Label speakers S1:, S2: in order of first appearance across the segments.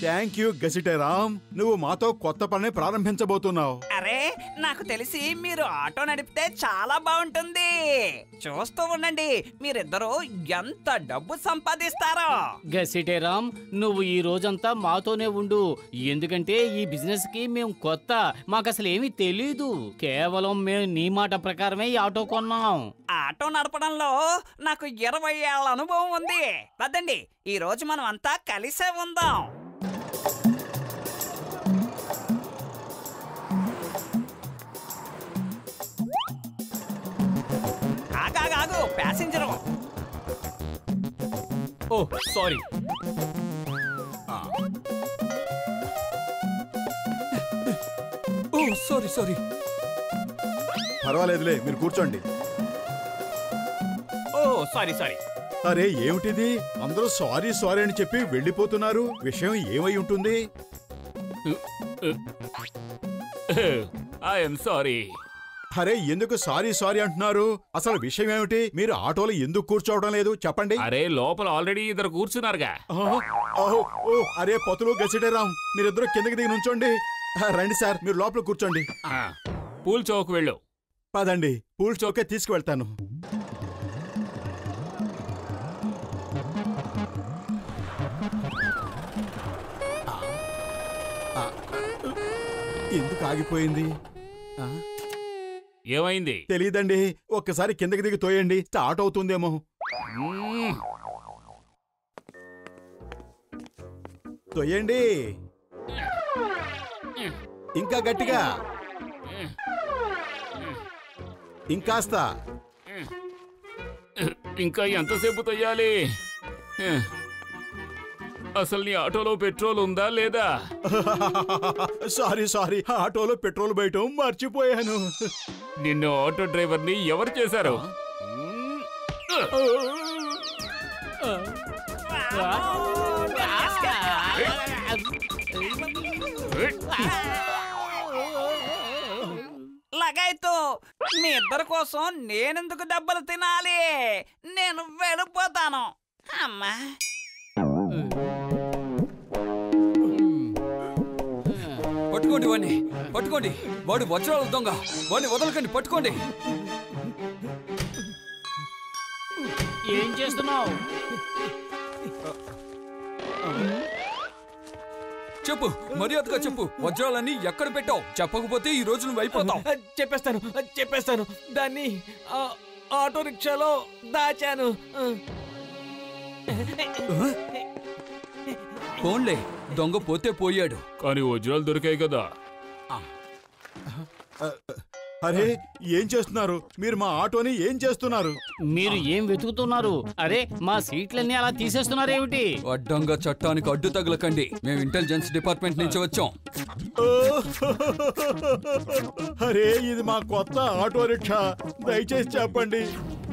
S1: Thank you గసిటేరామ్, నువ్వు మాతో కొత్త పని ప్రారంభించబోతున్నావు.
S2: అరే నాకు తెలిసి మీరు ఆటో నడిపితే చాలా బాగుంటుంది. చూస్తూ ఉండండి మీరిద్దరూ ఎంత డబ్బు సంపాదిస్తారో.
S3: గసిటేరామ్, నువ్వు ఈ రోజంతా మాతోనే ఉండు. ఎందుకంటే ఈ బిజినెస్ కి మేము కొత్త, మాకు అసలు ఏమీ తెలీదు. కేవలం మేము నీ మాట ప్రకారమే ఈ ఆటో కొన్నాం.
S2: ఆటో నడపడంలో నాకు 20 ఏళ్ల అనుభవం ఉంది. పదండి ఈ రోజు మనం అంతా కలిసే ఉందాం. ఆగాగాగు ప్యాసింజరు.
S4: ఓ సారీ. ఓ సారీ సారీ.
S1: పర్వాలేదులే, మీరు కూర్చోండి.
S4: ఓ సారీ సారీ.
S1: అరే ఏమిటిది, అందరూ సారీ సారీ అని చెప్పి వెళ్ళిపోతున్నారు. విషయం ఏమై ఉంటుంది?
S4: I'm sorry.
S1: అరే ఎందుకు సారీ సారీ అంటున్నారు? అసలు విషయం ఏమిటి? మీరు ఆటోలో ఎందుకు కూర్చోవడం లేదు చెప్పండి.
S4: అరే లోపల ఆల్రెడీ ఇద్దరు కూర్చున్నారుగా.
S1: అరే పతులు గసిటేరామ్, మీరిద్దరు కిందకి దిగి నుంచోండి. రండి సార్, మీరు లోపల కూర్చోండి.
S4: పూల్ చౌక్ వెళ్ళు.
S1: పదండి, పూల్ చౌకే తీసుకువెళ్తాను. ఎందుకు ఆగిపోయింది?
S4: ఏమైంది
S1: తెలీదండి, ఒక్కసారి కిందకి దిగి తోయండి, స్టార్ట్ అవుతుందేమో. తోయండి, ఇంకా గట్టిగా, ఇంకాస్త.
S4: ఇంకా ఎంతసేపు తొయ్యాలి? అసలు నీ ఆటోలో పెట్రోల్ ఉందా లేదా?
S1: సారీ సారీ, ఆటోలో పెట్రోల్ బయట మర్చిపోయాను.
S4: నిన్ను ఆటో డ్రైవర్ని ఎవరు చేశారు?
S2: లగాయితో మీ ఇద్దరి కోసం నేనెందుకు దెబ్బలు తినాలి? నేను వెళ్ళిపోతాను. అమ్మా
S5: పట్టుకోండి వాడిని, పట్టుకోండి. వాడు వజ్రాల దొంగ, వాడిని వదలకండి, పట్టుకోండి.
S3: ఏం చేస్తున్నావు?
S5: చెప్పు, మర్యాదగా చెప్పు, వజ్రాలన్నీ ఎక్కడ పెట్టావు? చెప్పకపోతే ఈ రోజు నువ్వు అయిపోతావు.
S6: చెప్పేస్తాను. దాన్ని ఆటో రిక్షాలో దాచాను.
S5: ఫోన్లే, దొంగ పోతే పోయాడు,
S4: కానీ వజ్రాలు దొరికాయి కదా.
S1: అరే ఏం చేస్తున్నారు మీరు? మా ఆటోని ఏం చేస్తున్నారు?
S3: మీరు ఏం వెతుకుతున్నారు? అరే మా సీట్లన్నీ అలా తీసేస్తున్నారేమిటి?
S5: అడ్డంగా చట్టానికి అడ్డు తగలకండి. మేము ఇంటెలిజెన్స్ డిపార్ట్మెంట్ నుంచి వచ్చాం.
S1: అరే ఇది మా కొత్త ఆటో రిక్షా, దయచేసి చెప్పండి,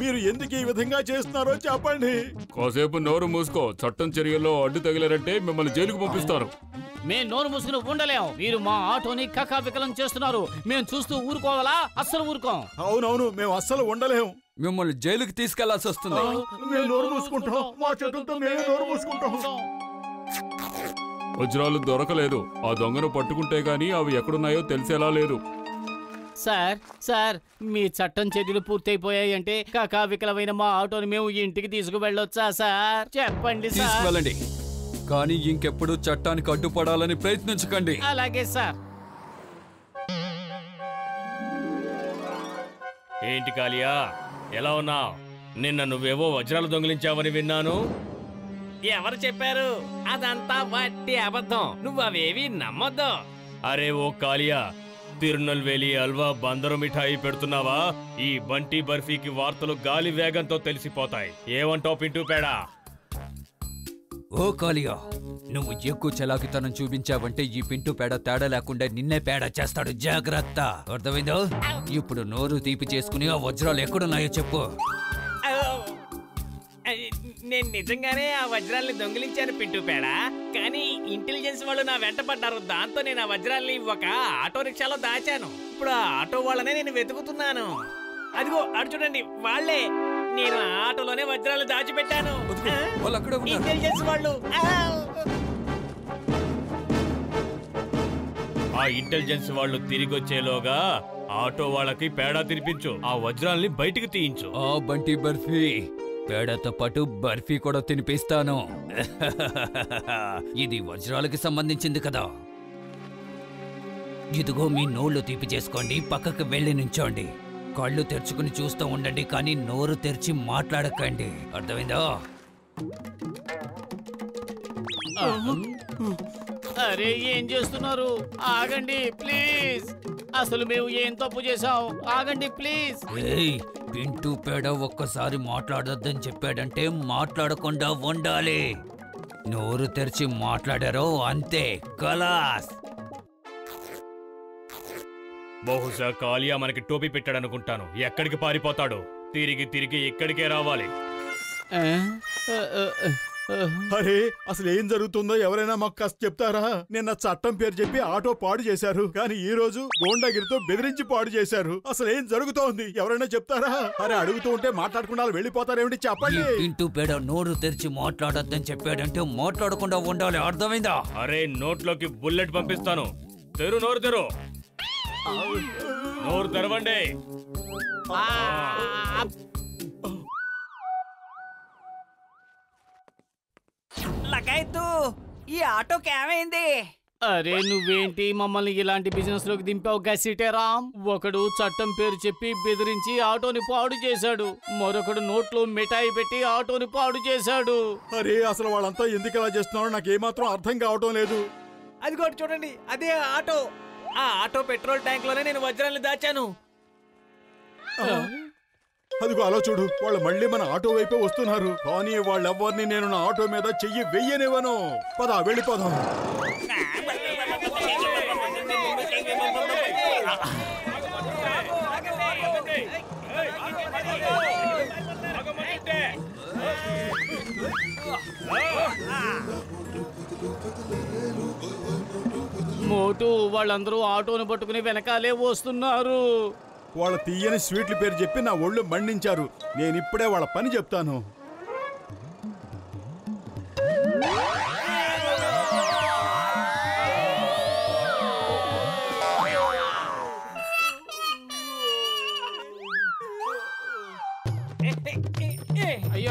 S1: మీరు ఎందుకు ఈ విధంగా చేస్తున్నారో చెప్పండి.
S4: కాసేపు నోరు మూసుకో. చట్టం చర్యల్లో అడ్డు తగిలారంటే మిమ్మల్ని జైలుకు పంపిస్తారు.
S3: మేము నోరు మూసుకుని ఉండలేం. మీరు మా ఆటోని కకావికలం చేస్తున్నారు. మేము చూస్తూ ఊరుకోవాలా? అస్సలు ఊరుకోం.
S1: అవునవును, మేము అస్సలు ఉండలేం.
S5: మిమ్మల్ని జైలుకి తీసుకెళ్లాల్సి వస్తుంది.
S1: మేము నోరు మూసుకుంటాం, మా చేతులతో మేమే నోరు మూసుకుంటాం.
S4: వజ్రాలు దొరకలేదు. ఆ దొంగను పట్టుకుంటే గానీ అవి ఎక్కడున్నాయో తెలిసేలా లేదు.
S3: సార్ మీ చట్టం చర్యలు పూర్తయిపోయాయి అంటే కకావికలమైన మా ఆటోని మేము ఇంటికి తీసుకువెళ్ళొచ్చా సార్? చెప్పండి సార్.
S5: తీసుకువెళ్ళండి, కానీ ఇంకెప్పుడు చట్టానికి అడ్డుపడాలని ప్రయత్నించకండి.
S3: అలాగే సార్.
S6: ఏంటి కాలియా, ఎలా ఉన్నావు? నిన్న నువ్వేవో వజ్రాలు దొంగిలించావని విన్నాను. ఎవరు చెప్పారు? అదంతా వట్టి అబద్ధం. నువ్వు అవేవి నమ్మొద్దు. అరే ఓ కాలియా, తిరునల్వేలి హల్వా బందరు మిఠాయి పెడుతున్నావా? ఈ బంటి బర్ఫీకి వార్తలు గాలి వేగంతో తెలిసిపోతాయి. ఏమంటావు పింటూ పేడా?
S5: ఓ కాలియా, నువ్వు ఎక్కువ చలాకితనం చూపించావంటే ఈ పింటూ పేడ తేడా లేకుండా నిన్నే పేడ చేస్తాడు. జాగ్రత్త, అర్థమైందో? ఇప్పుడు నోరు తీపి చేసుకుని ఆ వజ్రాలు ఎక్కడున్నాయో చెప్పు.
S6: నేను నిజంగానే ఆ వజ్రాల్ని దొంగిలించాను పింటూ పేడా, కానీ ఇంటెలిజెన్స్ వాళ్ళు నా వెంట పడ్డారు. దాంతో నేను ఆ వజ్రాల్ని ఒక ఆటో రిక్షాలో దాచాను. ఇప్పుడు ఆ ఆటో వాళ్ళనే నేను వెతుకుతున్నాను. అదిగో అటు చూడండి, వాళ్ళే. నేను ఆ ఆటోలోనే వజ్రాలు దాచిపెట్టాను. ఇంటెలిజెన్స్ వాళ్ళు. ఇంటెలిజెన్స్ వాళ్ళు తిరిగి వచ్చేలోగా ఆటో వాళ్ళకి పేడ తినిపించు, ఆ వజ్రాల్ని బయటికి తీయించు.
S5: ఆ బంటి బర్ఫీ, పేడతో పాటు బర్ఫీ కూడా తినిపిస్తాను. ఇది వజ్రాలకి సంబంధించింది కదా. ఇదిగో మీ నోళ్ళు తీపి చేసుకోండి, పక్కకు వెళ్ళి నుంచోండి. కళ్ళు తెరుచుకుని చూస్తూ ఉండండి, కానీ నోరు తెరిచి మాట్లాడకండి. అర్థమైందా?
S3: అరే ఏం చేస్తున్నారు? ఆగండి ప్లీజ్. అసలు మేము ఏం తప్పు చేసాం? ఆగండి ప్లీజ్.
S5: ఏయ్, పింటూ పేడ ఒక్కసారి మాట్లాడొద్దని చెప్పాడంటే మాట్లాడకుండా ఉండాలి. నోరు తెరిచి మాట్లాడారో అంతే, కలాస్.
S6: బహుశా కాలియా మనకి టోపీ పెట్టాడనుకుంటాను. ఎక్కడికి పారిపోతాడు? తిరిగి ఇక్కడికే రావాలి.
S1: అరే అసలు ఏం జరుగుతుందో ఎవరైనా మాకు కాస్త చెప్తారా? నిన్న చట్టం పేరు చెప్పి ఆటో పాడు చేశారు, కానీ ఈ రోజు గోండాగిరితో బెదిరించి పాడు చేశారు. అసలు ఏం జరుగుతోంది ఎవరైనా చెప్తారా? అరే అడుగుతూ ఉంటే మాట్లాడకుండా వెళ్ళిపోతారేమిటి? చెప్పండి.
S5: పింటూ పేడ నోరు తెరిచి మాట్లాడొద్దని చెప్పాడంటే మాట్లాడకుండా ఉండాలి. అర్థమైందా?
S6: అరే నోట్లోకి బుల్లెట్ పంపిస్తాను. నోరు తెరు. నోరు తెరవండి.
S2: లగాయత్తు, ఈ ఆటోకి ఏమైంది?
S3: అరే నువ్వేంటి మమ్మల్ని ఇలాంటి బిజినెస్ లోకి దింపావు గసిటేరామ్? ఒకడు చట్టం పేరు చెప్పి బెదిరించి ఆటోని పాడు చేశాడు, మరొకడు నోట్లో మిఠాయి పెట్టి ఆటోని పాడు చేశాడు.
S1: అరే అసలు వాళ్ళంతా ఎందుకు ఇలా చేస్తున్నారో నాకు ఏమాత్రం అర్థం కావటం లేదు.
S6: అదిగోటి చూడండి, అదే ఆటో. ఆ ఆటో పెట్రోల్ ట్యాంక్ లోనే నేను వజ్రాల్ని దాచాను.
S1: అదిగో అలా చూడు, వాళ్ళు మళ్ళీ మన ఆటో వైపే వస్తున్నారు. కానీ వాళ్ళెవ్వరిని నేను నా ఆటో మీద చెయ్యి వెయ్యనివ్వను. పద వెళ్ళిపోదాం.
S3: మోటు వాళ్ళందరూ ఆటోని పట్టుకుని వెనకాలే వస్తున్నారు.
S1: వాళ్ళ తీయని స్వీట్ల పేరు చెప్పి నా ఒళ్ళు మండించారు. నేను ఇప్పుడే వాళ్ళ పని చెప్తాను.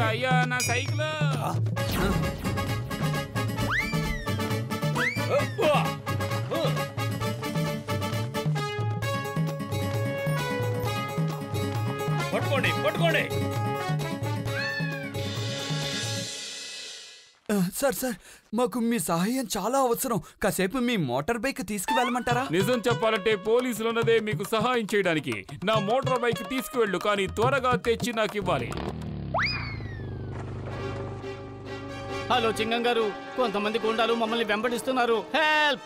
S4: అయ్యా నా సైకిల్.
S6: పట్టుకోండి.
S5: సార్ మాకు మీ సహాయం చాలా అవసరం. కాసేపు మీ మోటార్ బైక్ తీసుకువెళ్ళమంటారా?
S4: నిజం చెప్పాలంటే పోలీసులు ఉన్నదే మీకు సహాయం చేయడానికి. నా మోటార్ బైక్ తీసుకువెళ్ళు, కానీ త్వరగా తెచ్చి నాకు ఇవ్వాలి.
S3: హలో చింగం గారు, కొంతమంది గుండాలు మమ్మల్ని వెంబడిస్తున్నారు. హెల్ప్!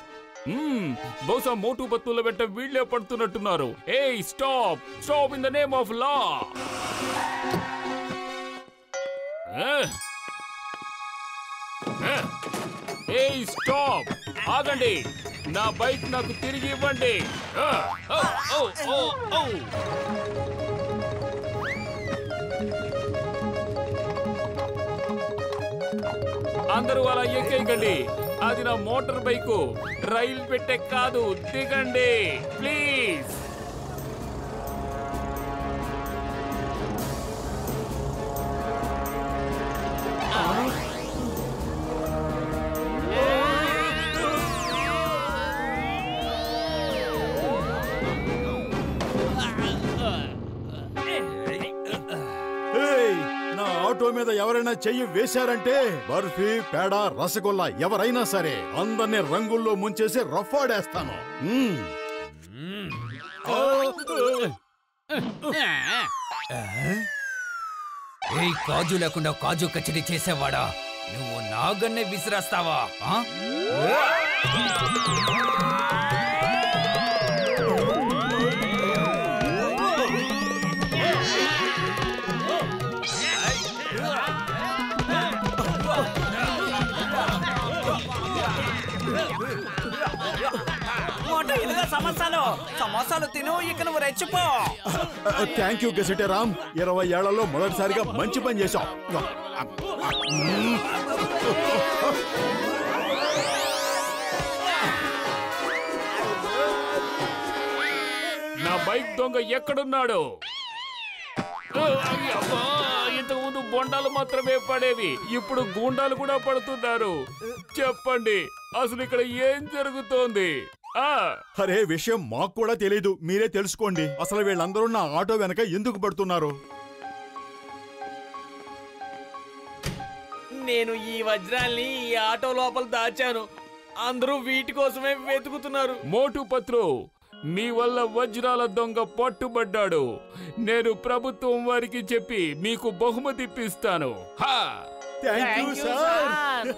S4: బహుశా మోటు బత్తుల వెంట వీళ్లే పడుతున్నట్టున్నారు. ఏయ్ stop in the name of law. ఏయ్ స్టాప్, ఆగండి. నా బైక్ నాకు తిరిగి ఇవ్వండి. అందరూ అలా ఎక్కేయకండి. అది నా మోటార్ బైకు, రైలు పెట్టే కాదు. దిగండి ప్లీజ్.
S1: నా ఆటో మీద ఎవరైనా చెయ్యి వేశారంటే బర్ఫీ, పేడ, రసగుల్లా ఎవరైనా సరే అందరినీ రంగుల్లో ముంచేసి రఫాడేస్తాను.
S5: ఏయ్ కాజు లేకుండా కాజు కచడి చేసేవాడా, నువ్వు నాగన్నే విసిరేస్తావా?
S2: సమోసాలు తిను, ఇక నువ్వు రెచ్చిపో.
S1: థ్యాంక్ యూ గెసిటేరామ్, 20 ఏళ్లలో మొదటిసారిగా మంచి పని చేశావు.
S4: బైక్ దొంగ ఎక్కడున్నాడు? అయ్యబ్బా, ఇంతకుముందు బొండాలు మాత్రమే పడేవి, ఇప్పుడు గూండాలు కూడా పడుతున్నారు. చెప్పండి, అసలు ఇక్కడ ఏం జరుగుతోంది?
S1: అరే, విషయం మాకు కూడా తెలీదు, మీరే తెలుసుకోండి. అసలు వీళ్ళందరూ నా ఆటో వెనక ఎందుకు పడుతున్నారు?
S6: నేను ఈ వజ్రాల్ని ఈ ఆటో లోపల దాచాను. అందరూ వీటి కోసమే వెతుకుతున్నారు.
S4: మోటు పత్రు, మీ వల్ల వజ్రాల దొంగ పట్టుబడ్డాడు. నేను ప్రభుత్వం వారికి చెప్పి మీకు బహుమతి ఇప్పిస్తాను.
S1: Thank you sir.